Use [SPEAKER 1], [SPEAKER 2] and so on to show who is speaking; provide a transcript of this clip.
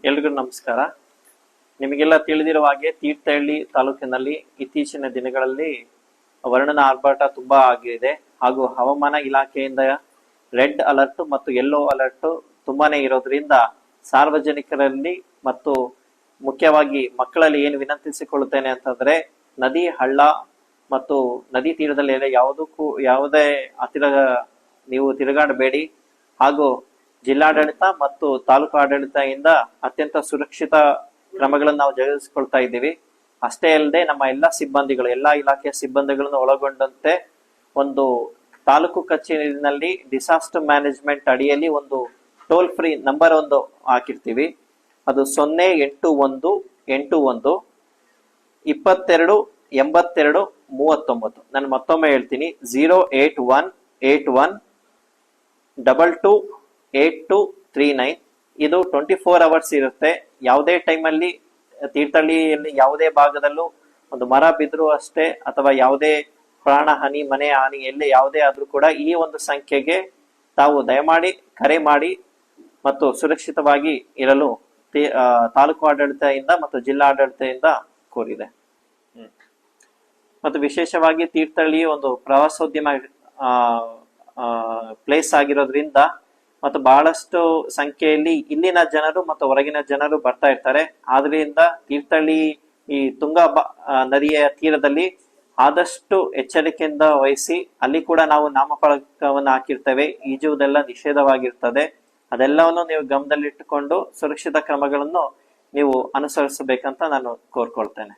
[SPEAKER 1] ಎಲ್ರಿಗೂ ನಮಸ್ಕಾರ. ನಿಮಗೆಲ್ಲ ತಿಳಿದಿರುವ ಹಾಗೆ ತೀರ್ಥಹಳ್ಳಿ ತಾಲೂಕಿನಲ್ಲಿ ಇತ್ತೀಚಿನ ದಿನಗಳಲ್ಲಿ ವರ್ಣನ ಆರ್ಭಟ ತುಂಬಾ ಆಗಿದೆ ಹಾಗೂ ಹವಾಮಾನ ಇಲಾಖೆಯಿಂದ ರೆಡ್ ಅಲರ್ಟ್ ಮತ್ತು ಯೆಲ್ಲೋ ಅಲರ್ಟ್ ತುಂಬಾನೇ ಇರೋದ್ರಿಂದ ಸಾರ್ವಜನಿಕರಲ್ಲಿ ಮತ್ತು ಮುಖ್ಯವಾಗಿ ಮಕ್ಕಳಲ್ಲಿ ಏನು ವಿನಂತಿಸಿಕೊಳ್ಳುತ್ತೇನೆ ಅಂತಂದ್ರೆ, ನದಿ ಹಳ್ಳ ಮತ್ತು ನದಿ ತೀರದಲ್ಲಿ ಯಾವುದೇ ನೀವು ತಿರುಗಾಡಬೇಡಿ ಹಾಗೂ ಜಿಲ್ಲಾಡಳಿತ ಮತ್ತು ತಾಲೂಕು ಆಡಳಿತದಿಂದ ಅತ್ಯಂತ ಸುರಕ್ಷಿತ ಕ್ರಮಗಳನ್ನು ನಾವು ಜರುಗಿಸಿಕೊಳ್ತಾ ಇದ್ದೀವಿ. ಅಷ್ಟೇ ಅಲ್ಲದೆ ನಮ್ಮ ಎಲ್ಲಾ ಇಲಾಖೆಯ ಸಿಬ್ಬಂದಿಗಳನ್ನು ಒಳಗೊಂಡಂತೆ ಒಂದು ತಾಲೂಕು ಕಚೇರಿನಲ್ಲಿ ಡಿಸಾಸ್ಟರ್ ಮ್ಯಾನೇಜ್ಮೆಂಟ್ ಅಡಿಯಲ್ಲಿ ಒಂದು ಟೋಲ್ ಫ್ರೀ ನಂಬರ್ ಒಂದು ಹಾಕಿರ್ತೀವಿ. ಅದು 081812 228239. ನಾನು ಮತ್ತೊಮ್ಮೆ ಹೇಳ್ತೀನಿ, 08181228239. ಇದು 24 hours ಇರುತ್ತೆ. ಯಾವುದೇ ಟೈಮಲ್ಲಿ ತೀರ್ಥಹಳ್ಳಿಯಲ್ಲಿ ಯಾವುದೇ ಭಾಗದಲ್ಲೂ ಒಂದು ಮರ ಬಿದ್ರು ಅಷ್ಟೇ ಅಥವಾ ಯಾವುದೇ ಪ್ರಾಣ ಹಾನಿ, ಮನೆ ಹಾನಿ ಎಲ್ಲಿ ಯಾವುದೇ ಆದ್ರೂ ಕೂಡ ಈ ಒಂದು ಸಂಖ್ಯೆಗೆ ತಾವು ದಯಮಾಡಿ ಕರೆ ಮಾಡಿ ಮತ್ತು ಸುರಕ್ಷಿತವಾಗಿ ಇರಲು ತಾಲೂಕು ಆಡಳಿತದಿಂದ ಮತ್ತು ಜಿಲ್ಲಾ ಆಡಳಿತದಿಂದ ಕೋರಿದೆ. ಮತ್ತು ವಿಶೇಷವಾಗಿ ತೀರ್ಥಹಳ್ಳಿ ಒಂದು ಪ್ರವಾಸೋದ್ಯಮ ಪ್ಲೇಸ್ ಆಗಿರೋದ್ರಿಂದ ಮತ್ತು ಬಹಳಷ್ಟು ಸಂಖ್ಯೆಯಲ್ಲಿ ಇಲ್ಲಿನ ಜನರು ಮತ್ತು ಹೊರಗಿನ ಜನರು ಬರ್ತಾ ಇರ್ತಾರೆ. ಆದ್ರಿಂದ ತೀರ್ಥಹಳ್ಳಿ ಈ ತುಂಗಾ ನದಿಯ ತೀರದಲ್ಲಿ ಆದಷ್ಟು ಎಚ್ಚರಿಕೆಯಿಂದ ವಹಿಸಿ, ಅಲ್ಲಿ ಕೂಡ ನಾವು ನಾಮಫಲಕವನ್ನು ಹಾಕಿರ್ತೇವೆ. ಈಜುವುದೆಲ್ಲ ನಿಷೇಧವಾಗಿರ್ತದೆ. ಅದೆಲ್ಲವನ್ನು ನೀವು ಗಮನದಲ್ಲಿಟ್ಟುಕೊಂಡು ಸುರಕ್ಷಿತ ಕ್ರಮಗಳನ್ನು ನೀವು ಅನುಸರಿಸಬೇಕಂತ ನಾನು ಕೋರ್ಕೊಳ್ತೇನೆ.